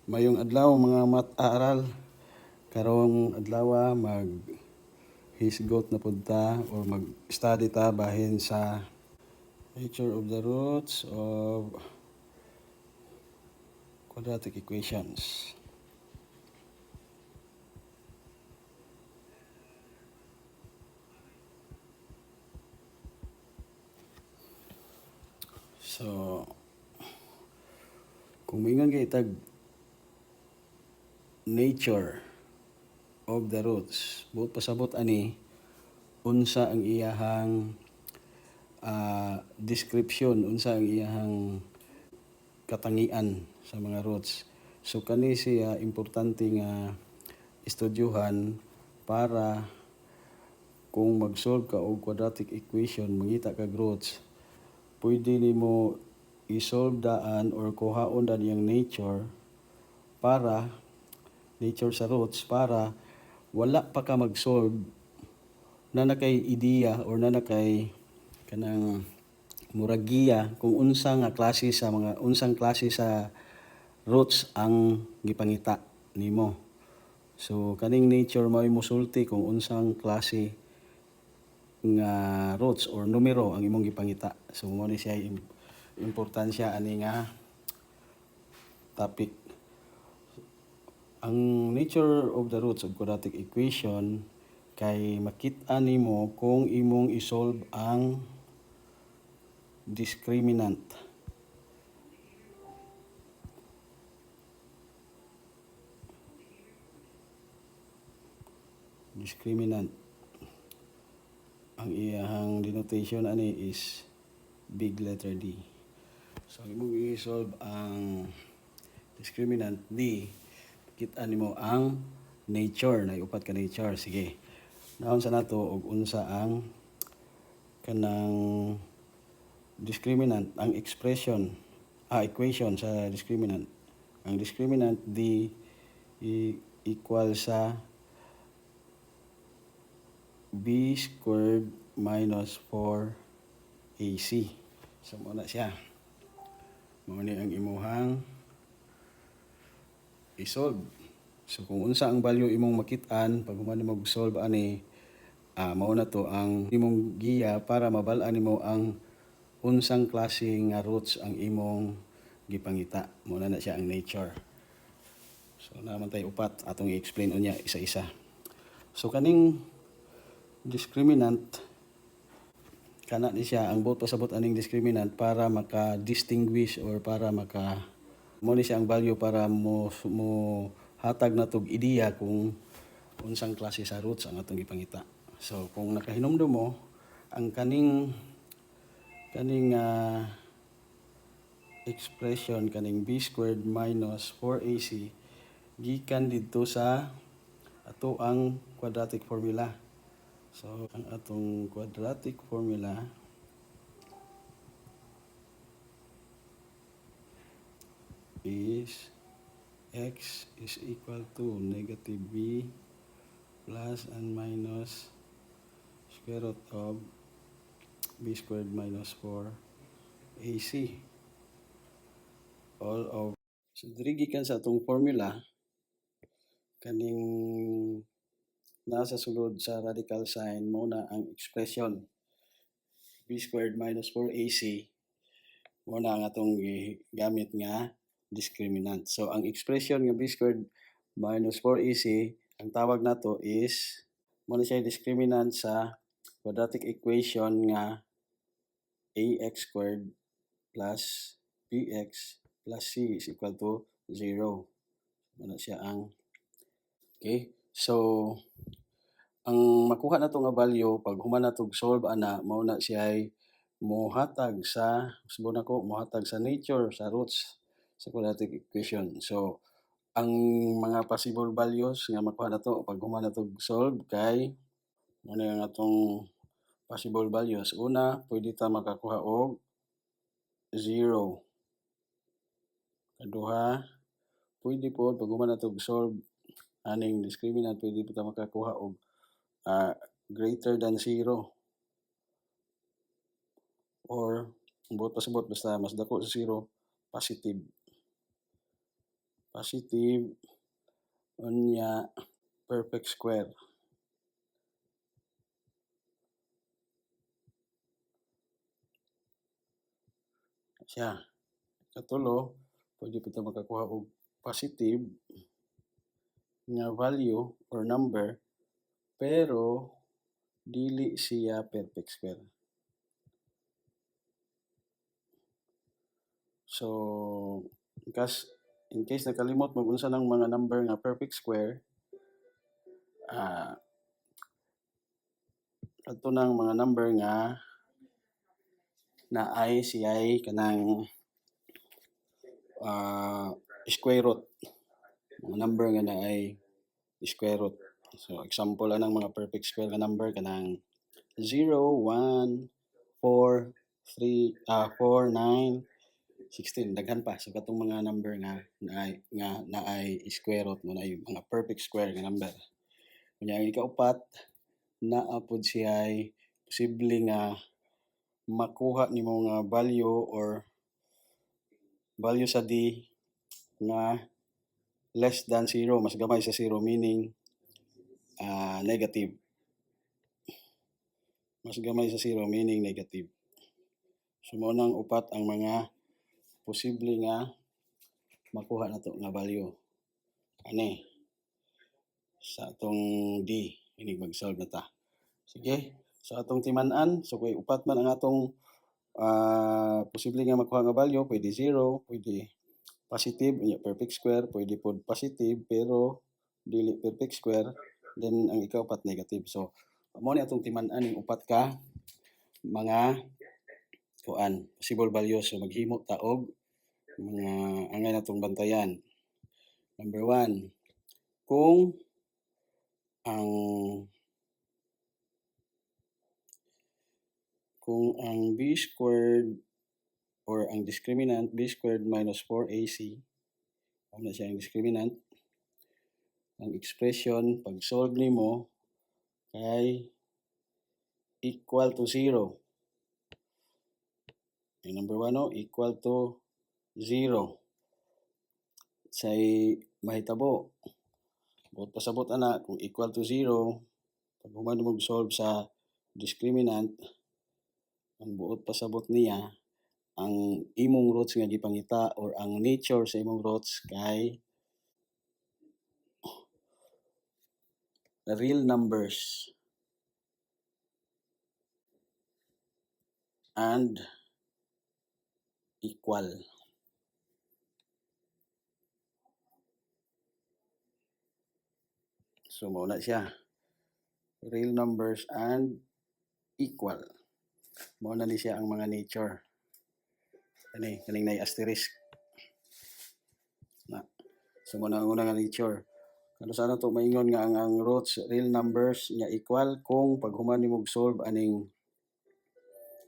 Mayong adlaw mga mat-aaral, karong adlaw mag hisgot na punta or mag-study ta bahin sa nature of the roots of quadratic equations. So, kung mingon kay tag nature of the roots, buot pasabot ani unsa ang iyahang description, unsa ang iyahang katangian sa mga roots. So kani siya importante nga estudyuhan para kung mag-solve ka og quadratic equation, mangita kag roots, pwede nimo i-solve daan or kuhaon daan yung nature sa roots para wala pa ka mag-solve na nakay ideya or na nakay kanang muragiya kung unsang klase sa roots ang gipangita nimo. So kaning nature mao mosulti kung unsang klase nga roots or numero ang imong gipangita. So mo ni siya importansya ani nga topic. Ang nature of the roots of quadratic equation kay makit-an nimo kung imong isolve ang discriminant. Ang iyahang denotation ani is big letter D. So imong i-solve ang discriminant D, kita nimo ang nature, na upat ka nature. Sige, naon sa nato og unsa ang kanang discriminant, ang equation sa discriminant. Ang discriminant D equal sa b squared minus 4ac. So muna siya. Mao ni ang imuhang i-solve. So kung unsa ang value imong makit-an pag human nimo solve ani, mao na to ang imong giya para mabal-an nimo ang unsang klase nga roots ang imong gipangita. Mao na siya ang nature. So naman tayo upat atong i-explain unya isa-isa. So kaning discriminant kana ni siya ang buot pasabot aning discriminant para maka-distinguish or para mo ni siya ang value para mo hatag natog ideya kung unsang klase sa roots ang atong gipangita. So kung nakahinumdum mo ang kaning expression kaning b squared minus 4ac gikan didto sa ato ang quadratic formula. So ang atong quadratic formula is x is equal to negative b plus and minus square root of b squared minus 4ac all of. So diri gikan sa atong formula kaning nasa sulod sa radical sign mo na ang expression b squared minus 4ac mo na ang atong gamit nga discriminant. So ang expression nga b squared minus 4ac ang tawag nato is mo na siya discriminant sa quadratic equation nga ax squared plus bx plus c is equal to 0. Mo na siya ang okay. So ang makuha nato nga value pag human natog solve ana mao na siya ay mohatag sa nature sa roots sa quadratic equation. So ang mga possible values nga makuha nato pag human natog solve kay mo na ang atong possible values. Una, pwede ta makakuha og 0. Kaduha, pwede po pag human natog solve aning discriminant pwede po ta makakuha og greater than 0 or buot pasabot basta mas dako sa 0 positive. positive unya perfect square. Siya. Katulo, pwede po makakuha og positive nga value or number pero dili siya perfect square. So, in case nakalimot mo unsa ng mga number nga perfect square, ato ng mga number nga naay siya'y kanang square root. Mga number nga naay square root. So, example anang mga perfect square nga number kanang 0, 1, 4, 3, 4, 9, 16. Daghan pa. So, katong mga number nga naay square root mo na mga perfect square nga number. Kanya ang ikaupat, naapod siya'y posible nga makuha nimo nga value or value sa D nga less than 0, mas gamay sa 0, meaning negative. Mas gamay sa 0, meaning negative. So, mo nang upat ang mga posible nga makuha na to nga value. Ani? Sa atong D, inig mag-solve na ta. Sige, sa atong timan-an, so kung upat man ang atong posible nga makuha nga value, pwede 0, pwede positive, perfect square, pwede po positive, pero dili perfect square, then ang ikaupat negative. So, mo ni atong timan-an yung upat ka mga possible values. So, maghimo ta og mga angay natong bantayan. Number 1, kung ang b squared or ang discriminant b squared minus 4ac, na siya ang discriminant, ang expression pag solve nimo kay equal to 0. Yung number 1 equal to 0. Say mahitabo. Buot pasabot ana kung equal to 0, pag human mo solve sa discriminant, ang buot pasabot niya ang imong roots nga gipangita or ang nature sa imong roots kay real numbers and equal. So, mauna siya. Real numbers and equal. Mauna ni siya ang mga nature. Kaning na asterisk. So, muna ang unang nature. Ano sana to maingon nga ang roots, real numbers nga equal kung paghuman nimo solve aning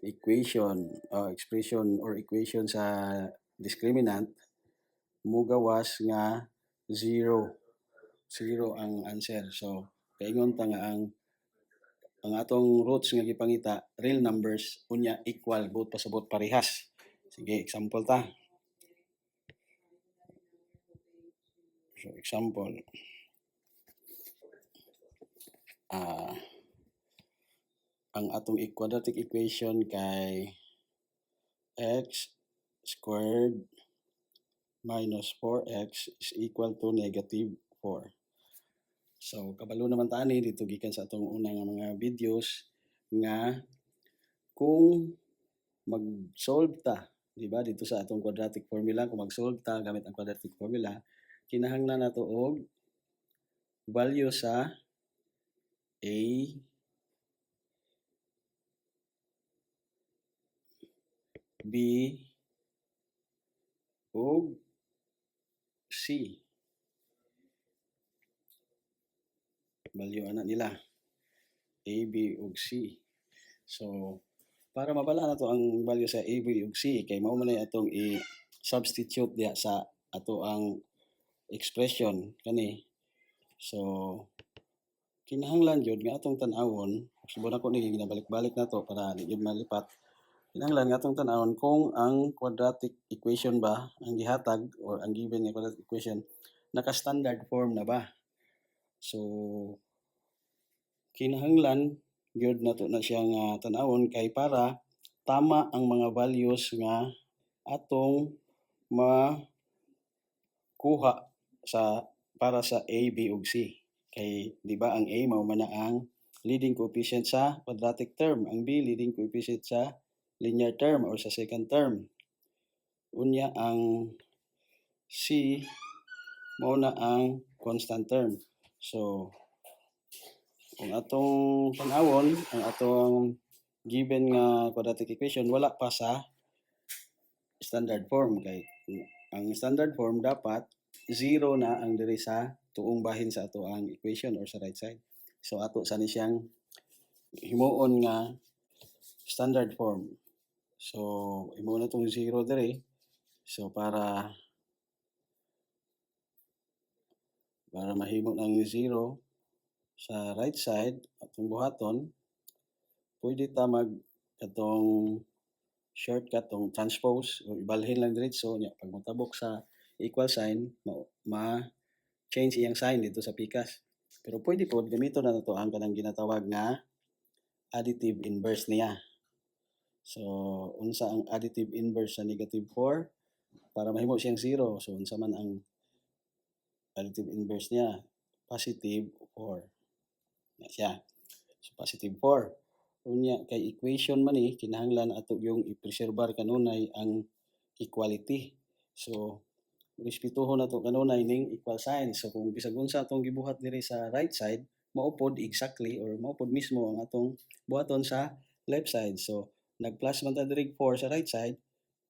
equation, expression or equation sa discriminant, mugawas nga 0. 0 ang answer. So, kaingon ta nga ang atong roots nga gipangita, real numbers, unya equal, both pasabot parehas. Sige, example ta. So, example. Ang atong quadratic equation kay x squared minus 4x is equal to negative 4. So, kabalo naman tani dito gikan sa atong unang mga videos nga kung mag-solve ta, di ba, dito sa atong quadratic formula, kung mag-solve ta gamit ang quadratic formula, kinahanglan nato og value sa A, B, ug C. Value ana nila A, B, ug C. So, para mabala na to ang value sa A, B, ug C, kay mao man atong i-substitute diha sa ato ang expression kani. So, kinahanglan jud nga atong tan-awon, subon ako ni ginabalik-balik na to para di jud malipat. Kinahanglan nga atong tan-awon kung ang quadratic equation ba ang gihatag or ang given nga quadratic equation naka-standard form na ba. So kinahanglan gyud nato na siya nga tan-awon kay para tama ang mga values nga atong makuha sa para sa A, B ug C. Kay di ba ang A mao man na ang leading coefficient sa quadratic term, ang B leading coefficient sa linear term or sa second term. Unya ang C mao na ang constant term. So kung atong tan-awon ang atong given nga quadratic equation wala pa sa standard form kay ang standard form dapat 0 na ang diri sa tuong bahin sa ato ang equation or sa right side. So ato sa ni siyang himuon nga standard form. So imo na tong 0 diri. So para mahimo ng 0 sa right side atong buhaton, pwede ta mag katong shortcut tong transpose o ibalhin lang diretso nya pag motabok sa equal sign ma-change iyang sign dito sa pikas. Pero pwede po gamiton na nato ang kanang ginatawag nga additive inverse niya. So unsa ang additive inverse sa negative 4 para mahimo siyang 0. So unsa man ang additive inverse niya? Positive 4. Na siya. So positive 4. Unya kay equation man ni kinahanglan ato yung i-preserbar kanunay ang equality. So respetuhon nato kanunay ning equal sign. So kung bisag unsa atong gibuhat diri sa right side, maupod exactly or maupod mismo ang atong buhaton sa left side. So nag-plus man ta diri 4 sa right side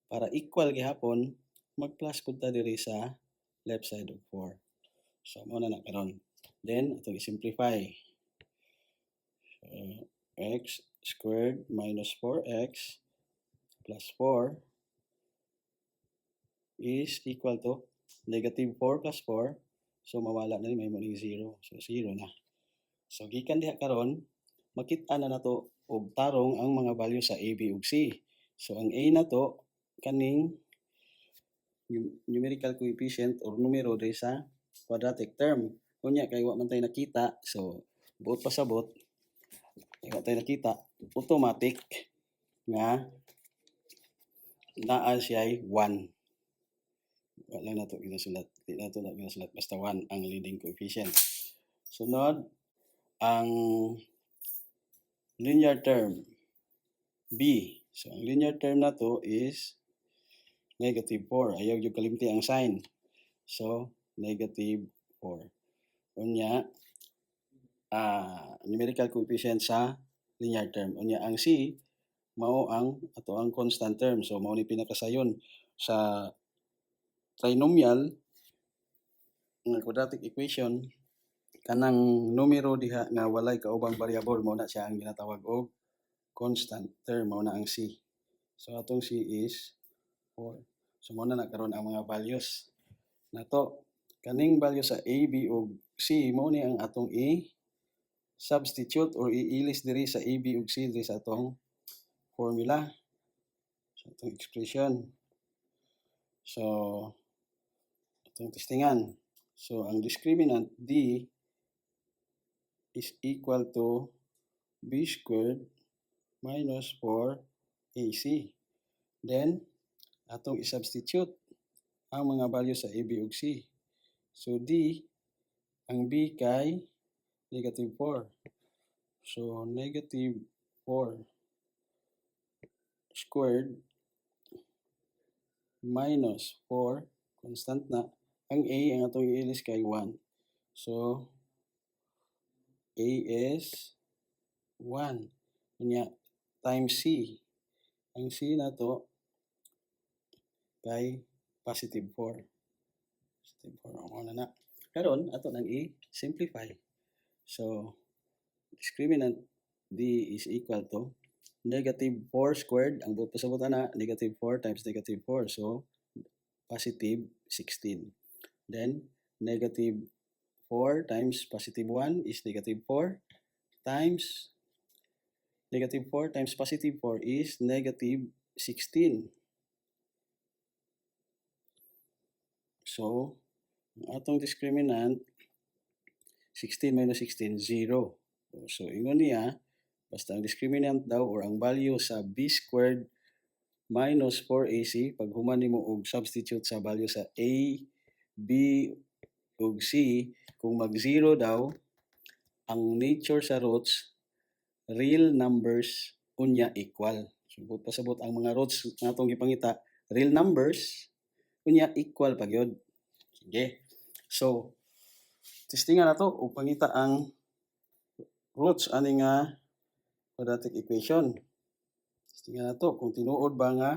para equal gihapon, mag-plus pud ta diri sa left side of 4. So mao na karon. Then atong i-simplify. X squared minus 4x plus 4 is equal to negative 4 plus 4. So mawala na ni mahimo ning 0. So 0 na. So gikan diha karon makita na nato og tarong ang mga value sa A, B ug C. So ang A nato kaning numerical coefficient or numero diri sa quadratic term. Unya kay wa man tay nakita, so buot pasabot wa tay nakita, automatic nga naa siya'y 1. Wala na ito ginasulat. Di na ito na ginasulat. Basta 1 ang leading coefficient. Sunod, ang linear term, B. So, ang linear term na to is negative 4. Ayaw yung kalimti ang sign. So, negative 4. Unya, numerical coefficient sa linear term. Unya, ang C, mao ang ato ang constant term. So, mao ni pinakasayon sa trinomial nga quadratic equation kanang numero diha nga walay kaubang variable mao na siya ang ginatawag og constant term mao na ang C. So atong C is 4. So mao na karon ang mga values nato. Kaning value sa A, B ug C mao ni ang atong substitute or iilis diri sa A, B ug C diri sa atong formula. Sa atong expression. So atong testingan. So ang discriminant D is equal to B squared minus 4AC. Then, atong i-substitute ang mga value sa A, B ug C. So, D, ang B kay negative 4. So, negative 4 squared minus 4, constant na. Ang A, ang atong i-ilis kay 1. So, A is 1. Kanya, times C. Ang C na to kay positive 4. Positive 4. Ang na na. Karon ato nang i-simplify. So, discriminant D is equal to negative 4 squared. Ang buot pasabot na, negative 4 times negative 4. So, positive 16. Then, negative 4 times positive 1 is negative 4 times Negative 4 times positive 4 is negative 16. So, ang atong discriminant, 16 minus 16, 0. So, ingon niya, basta ang discriminant daw or ang value sa b squared minus 4ac, pag human nimo og substitute sa value sa a, b, ug c, kung mag-0 daw, ang nature sa roots, real numbers, unya equal. So, pasabot ang mga roots na itong gipangita, real numbers, unya equal pa gyud. Sige. So, testingan na to o pangita ang roots ani nga quadratic equation. Testingan na to kung tinuod ba nga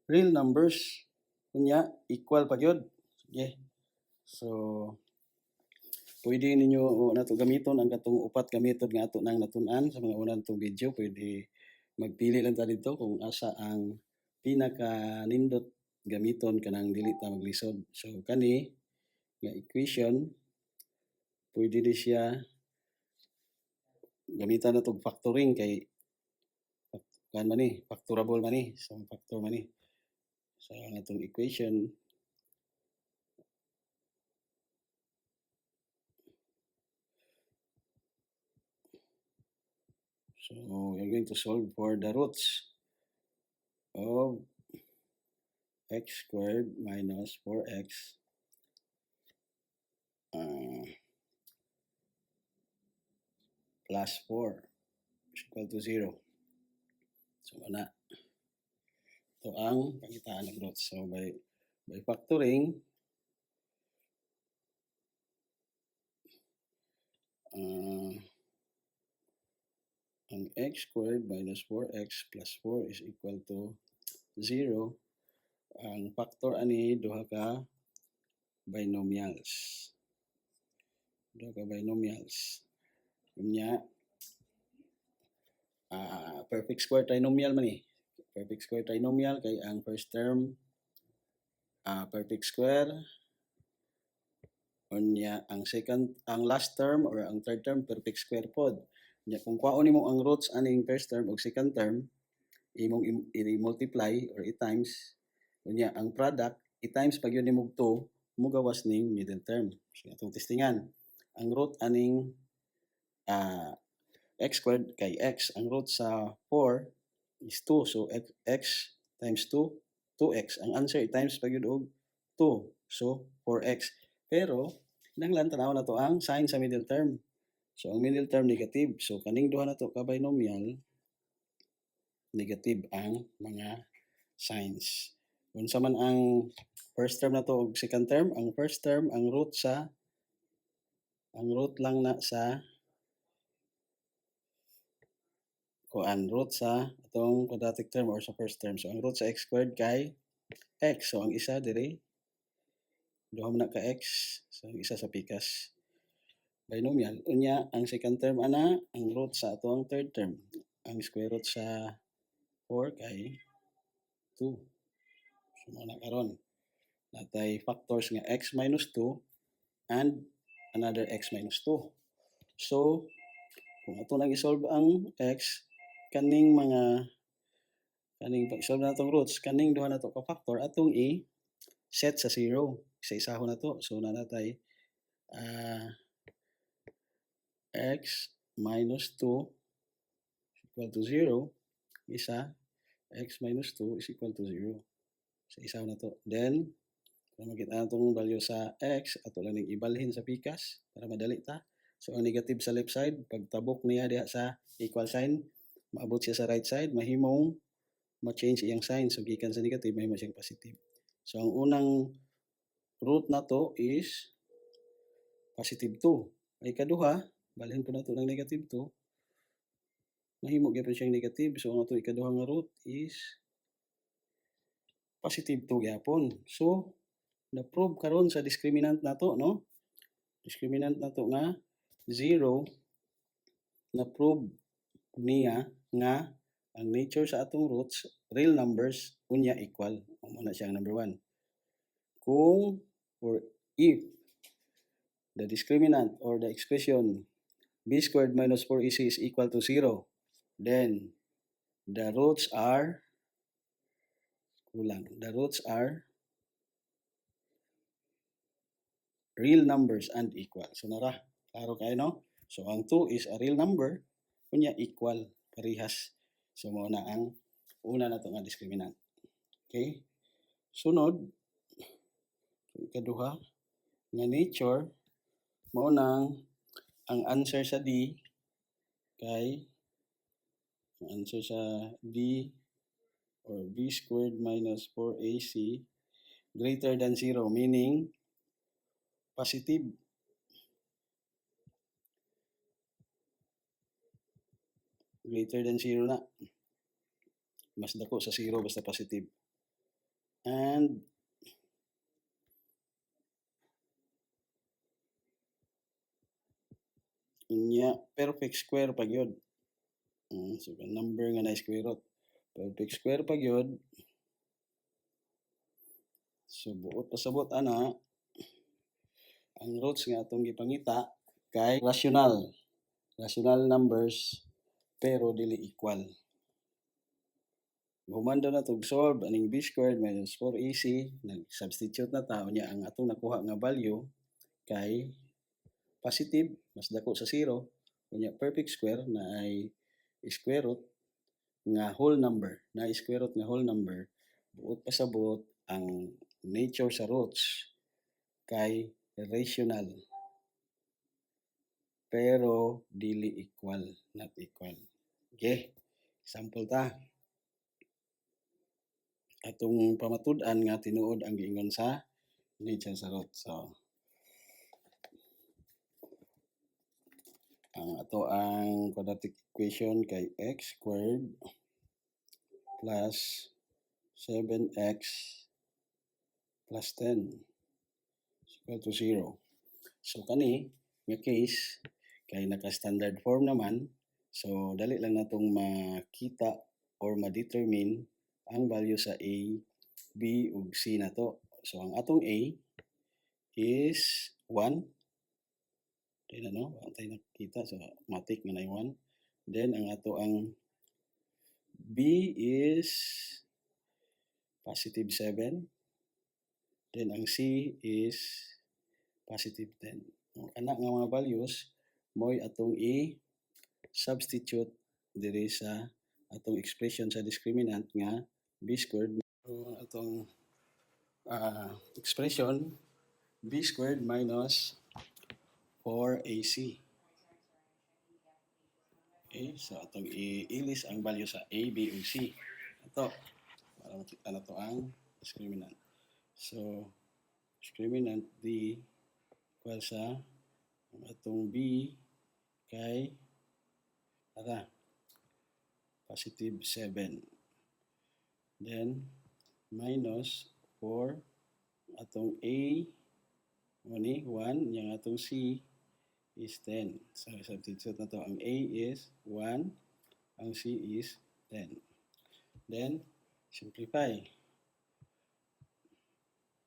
real numbers unya equal pa gyud. Sige. So, pwede ninyo nato gamiton ang katong upat ka method nga ato nang natun-an sa mga unang tong video. Pwede magpili lang ta dito kung asa ang pinaka nindot gamiton kanang dili ta maglisod. So kani nga equation pwede di siya gamitan na tog factoring kay kan man ni factorable man ni so factor man ni sa atong equation. So we're going to solve for the roots of x squared minus 4x plus 4 is equal to 0. So, ana. Ito ang pangitaan ng roots. So, by factoring, ang x squared minus 4x plus 4 is equal to 0. Ang factor ani duha ka binomials. Kunya, perfect square trinomial man ni. Perfect square trinomial kay ang first term perfect square. Unya ang last term or ang third term perfect square pod. Unya kung kwaon nimo ang roots aning first term ug second term, imong i-multiply or i-times. Unya ang product i-times pag yun nimo 2 mugawas ning middle term. So atong testingan. Ang root aning x squared kay x, ang root sa 4 is 2. So x times 2, 2x. Ang answer i-times pag yun og 2. So 4x. Pero kinahanglan tanaw na to ang sign sa middle term. So ang middle term negative. So kaning duha na to ka binomial negative ang mga signs. Unsa man ang first term na to ug second term, ang first term ang root lang na sa root sa atong quadratic term or sa first term. So ang root sa x squared kay x. So ang isa dire duha man na ka x, so ang isa sa pikas binomial. Unya ang second term ana ang root sa atong third term. Ang square root sa 4 kay 2. So muna karon natay factors nga x minus 2 and another x minus 2. So kung ato nang isolve ang x, kaning pag-solve na itong roots, kaning duha na to ka factor atong i-set sa 0. Isa-isahon na to. So natay x minus 2 is equal to 0. Isa, x minus 2 is equal to 0. Isa-isahon na to. Then, kung makita na itong value sa x, ato lang ning ibalhin sa pikas para madali ta. So ang negative sa left side, pagtabok niya diha sa equal sign, maabot siya sa right side, mahimong ma-change iyang sign. So gikan sa negative, mahimo siyang positive. So ang unang root na to is positive 2. Ay kaduha, balhin po na to ng negative 2. Mahimo gyapon siyang negative. So ang ato ikaduha nga root is positive 2 gyapon. So na-prove karon sa discriminant nato, no? Discriminant nato nga 0, na-prove niya nga ang nature sa atong roots, real numbers, unya equal. Muna siya number 1. Kung or if the discriminant or the expression b squared minus 4ac is equal to 0. Then, the roots are real numbers and equal. So, nara, klaro kayo, no? So, ang 2 is a real number, kunya equal, parehas. So, muna ang una na ito nga discriminant. Okay? Sunod, ikaduha, nga nature, maunang ang answer sa D kay ang answer sa D or b squared minus 4ac greater than 0, meaning positive. Greater than 0 na. Mas dako sa 0 basta positive. And inya perfect square pag yun. So, number nga na square root. Perfect square pag yun. So, buot pasabot ana, ang roots nga atong gipangita kay rational numbers pero dili equal. Humando na tog solve aning b squared minus 4ac, nag-substitute na ta unya ang atong nakuha nga value kay positive, mas dako sa 0, unya perfect square na ay square root nga whole number, na square root nga whole number, buot pasabot ang nature sa roots kay rational pero dili equal, not equal. Okay, example ta. Atong pamatud-an nga tinuod ang giingon sa nature sa root. So, ang quadratic equation kay x squared plus 7x plus 10 is equal to 0. So, kani nga case kay naka-standard form naman, so dali lang natong makita or ma-determine ang value sa A, B, ug C na to. So, ang atong A is 1. Then, tayo nakikita. So, matik nga na 1. Then, ang B is positive 7. Then, ang C is positive 10. Anak nga mga values, mo'y atong i-substitute diri sa atong expression sa discriminant nga b squared. So, atong expression, b squared minus 4ac. Okay, so atong i-list ang value sa A, B, ug C. Ito, para makita na to ang discriminant. So, discriminant D equal sa atong B kay positive 7. Then, minus 4 atong A, 1, yung atong C is 10. So, substitute na to. Ang A is 1, ang C is 10. Then, simplify.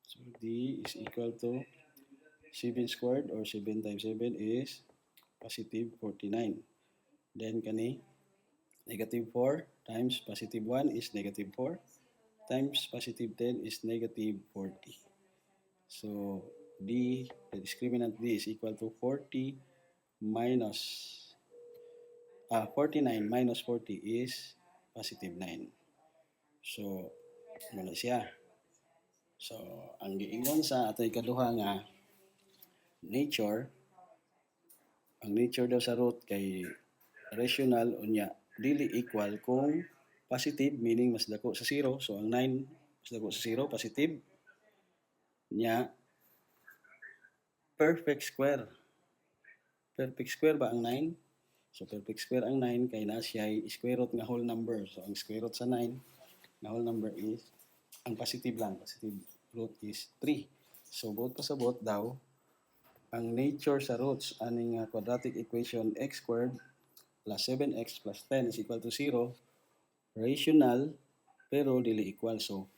So, D is equal to 7 squared or 7 times 7 is positive 49. Then, kani, negative 4 times positive 1 is negative 4 times positive 10 is negative 40. So, D, the discriminant D is equal to 49 minus 40 is positive 9. So, muna siya. So, ang giingon sa ato ikaduha nga nature, ang nature daw sa root kay rational unya dili equal kung positive, meaning mas dako sa 0. So, ang 9 mas dako sa 0, positive. Nya, perfect square. Perfect square ba ang 9? So, perfect square ang 9 kay na siya square root nga whole number. So, ang square root sa 9 nga whole number is, ang positive lang, positive root is 3. So, buot pasabot daw, ang nature sa roots, aning quadratic equation x squared plus 7x plus 10 is equal to 0, rational, pero dili equal. So,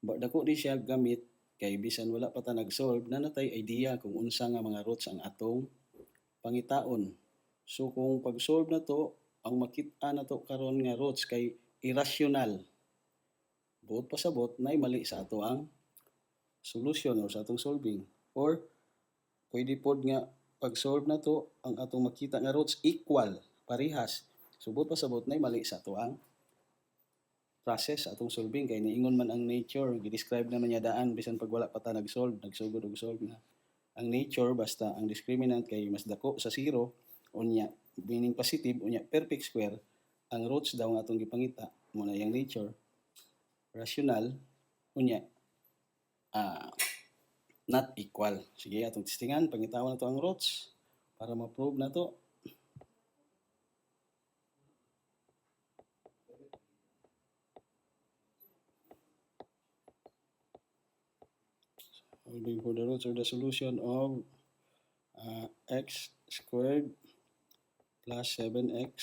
dako di siya gamit kay bisan wala pa ta nag-solve na natay idea kung unsa nga mga roots ang atong pangitaon. So kung pag-solve na to, ang makita na to karon nga roots kay irrational. Buot pa sabot na mali sa ato ang solution or sa atong solving. Or pwede pod nga pag-solve na to, ang atong makita nga roots equal, parehas. So buot pa sabot na mali sa ato ang process atong solving kay niingon man ang nature, gi-describe naman niya daan bisan pag wala pa ta nag-solve, nagsugod og solve na. Ang nature basta ang discriminant kay mas dako sa zero unya meaning positive unya perfect square ang roots daw nga atong gipangita mo na yang nature rational unya not equal. Sige atong testingan pangitawan na to ang roots para ma-prove na to. Solving for the roots or the solution of x squared plus 7x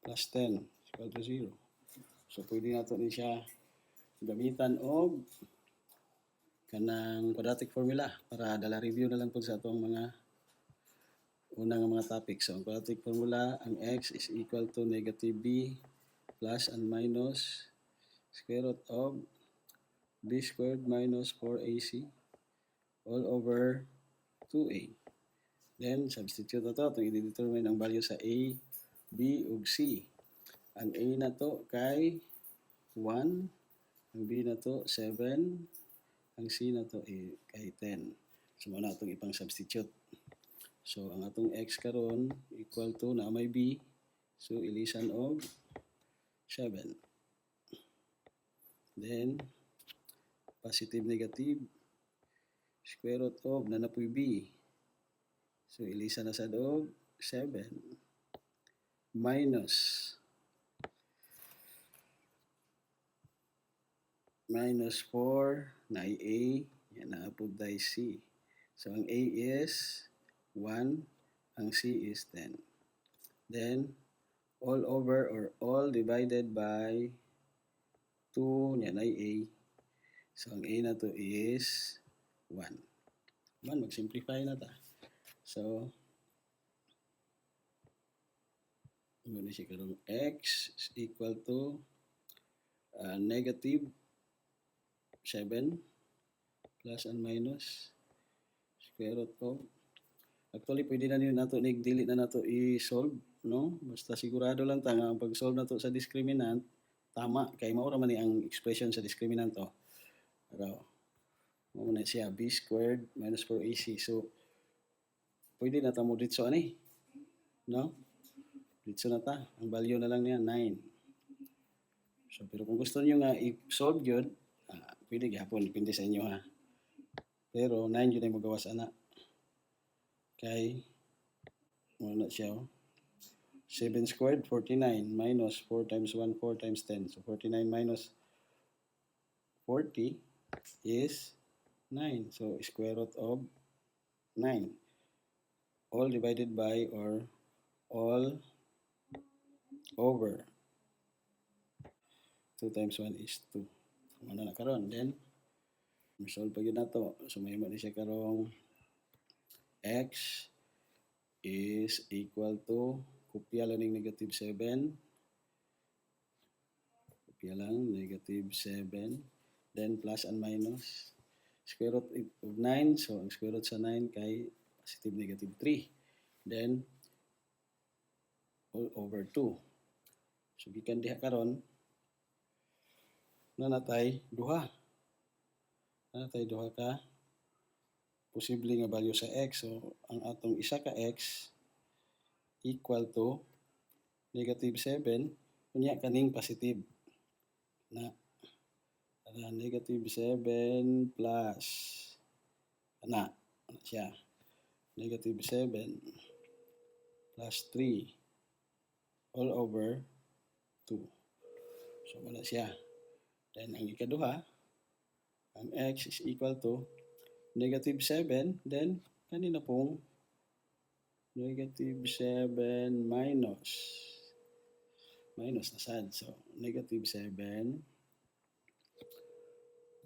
plus 10 is equal to 0. So, pwede nato ni siya gamitan og kanang quadratic formula para dala review na lang po sa atong mga unang mga topics. So, ang quadratic formula, ang x is equal to negative b plus and minus square root of b squared minus 4ac all over 2a. Then, substitute na to. Itong i-determine ang value sa a, b, ug c. Ang a na to kay 1, ang b na to 7, ang c na to kay 10. So, muna itong ipang substitute. So, ang atong x karon equal to na may b. So, ilisan og 7. Then, positive negative square root of na napoy b. So, ilisan na sa og 7 minus minus 4 na a, yan na po dahil c. So, ang a is 1, ang c is 10. Then, all over or all divided by 2, yan ay a. So, ang a na to is 1. Mag-simplify na ta. So, muna siya karong x is equal to negative 7 plus and minus square root of. Actually, pwede na yun nato dili na nato i-solve, no? Basta sigurado lang ta nga ang pag-solve nato sa discriminant tama kay mao ra man ni ang expression sa discriminant to. Pero mo na siya b squared minus 4ac. So pwede na ta mo ditso ani, no? Ditso na ta. Ang value na lang niya 9. So pero kung gusto niyo nga i-solve gyud, pwede gyapon depende sa inyo ha. Pero 9 yun ay magawas ana. Kay muna siya 7 squared 49 minus 4 times 1 4 times 10. So 49 minus 40 is 9. So square root of 9. All divided by or all over 2 times 1 is 2. Ano na karon? Then solve pa yun na to. So may mo siya karong x is equal to kopya lang ng negative 7. Kopya lang, negative 7. Then plus and minus. Square root of 9. So ang square root sa 9 kay positive negative 3. Then all over 2. So gikan diha karon na natay duha. Natay duha ka posible nga value sa x. So, ang atong isa ka x equal to negative 7, kunya kaning positive na negative 7 plus ana siya negative 7 plus 3 all over 2. So, wala siya. Then, ang ikaduha, ang x is equal to negative 7, then kanina pong negative 7 minus na sad. So, negative 7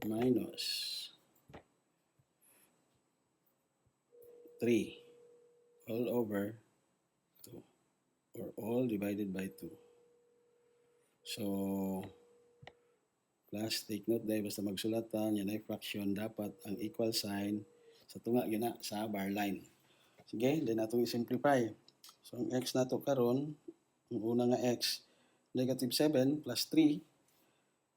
minus 3 all over 2. or all divided by 2. So, plus, take note dahil basta magsulatan, yan ay fraction, dapat ang equal sign sa tunga gina sa bar line. Sige, then natong i-simplify. So, ang x nato karon, ang una nga x, negative 7 plus 3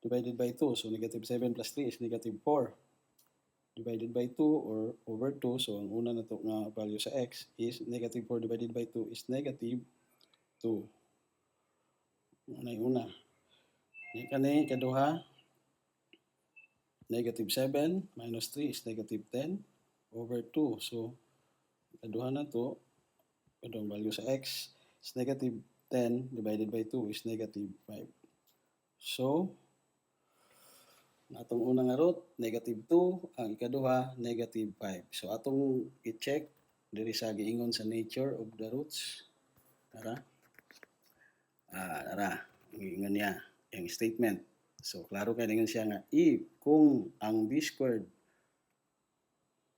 divided by 2. So, negative 7 plus 3 is negative 4 divided by 2 or over 2. So, ang una nato nga value sa x is negative 4 divided by 2 is negative 2. Ano yung una? Yan kanay kaduha, negative 7 minus 3 is negative 10 over 2. So, kaduha na to, kadong value sa x is negative 10 divided by 2 is negative 5. So, atong unang nga root, negative 2. Ang ikaduha, negative 5. So, atong i-check diri sa giingon sa nature of the roots. Tara. Tara. Giingon niya, yung statement. So, klaro kayo ningon siya nga, if kung ang b squared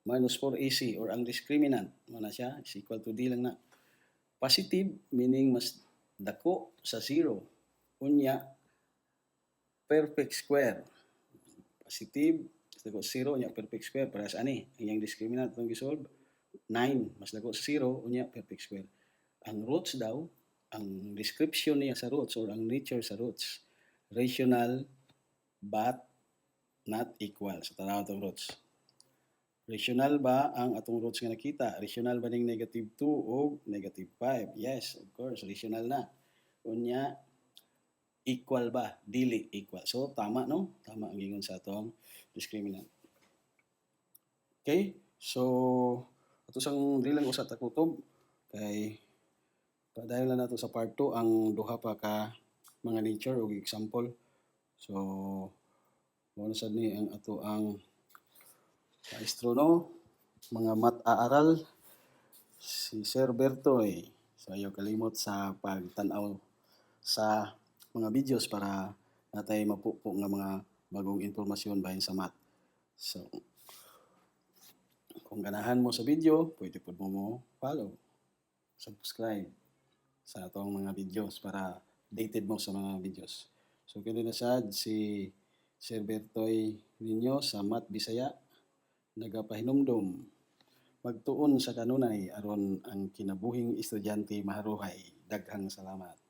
minus 4ac or ang discriminant, mana siya, is equal to d lang na. Positive, meaning mas dako sa 0. Unya, perfect square. Positive, mas dako sa 0, unya perfect square. Para sa ani, ang discriminant itong gisolve, 9, mas dako sa 0, unya perfect square. Ang roots daw, ang description niya sa roots or ang nature sa roots, rational but not equal. So, tanaw itong roots. Rational ba ang atong roots nga nakita? Rational ba ning negative 2 o negative 5? Yes, of course, rational na. Unya, equal ba? Dili equal. So, tama, no? Tama ang gingon sa atong discriminant. Okay? So, ato sang dilang usa ta kutob kay padayon lang nato sa part 2 ang duha pa ka mga nature o example. So, mo na sad ni ang ato ang maestro, no? Mga mat-aaral si Sir Bertoy. So, ayaw kalimot sa pagtanaw sa mga videos para natay mapupo nga mga bagong impormasyon bahin sa math. So, kung ganahan mo sa video, pwede po mo follow, subscribe sa atong mga videos para updated mo sa mga videos. So, kini na sad si Sir Bertoy ninyo sa Math Bisaya, nagapahinumdom magtuon sa kanunay aron ang kinabuhing estudyante maharuhay. Daghang salamat.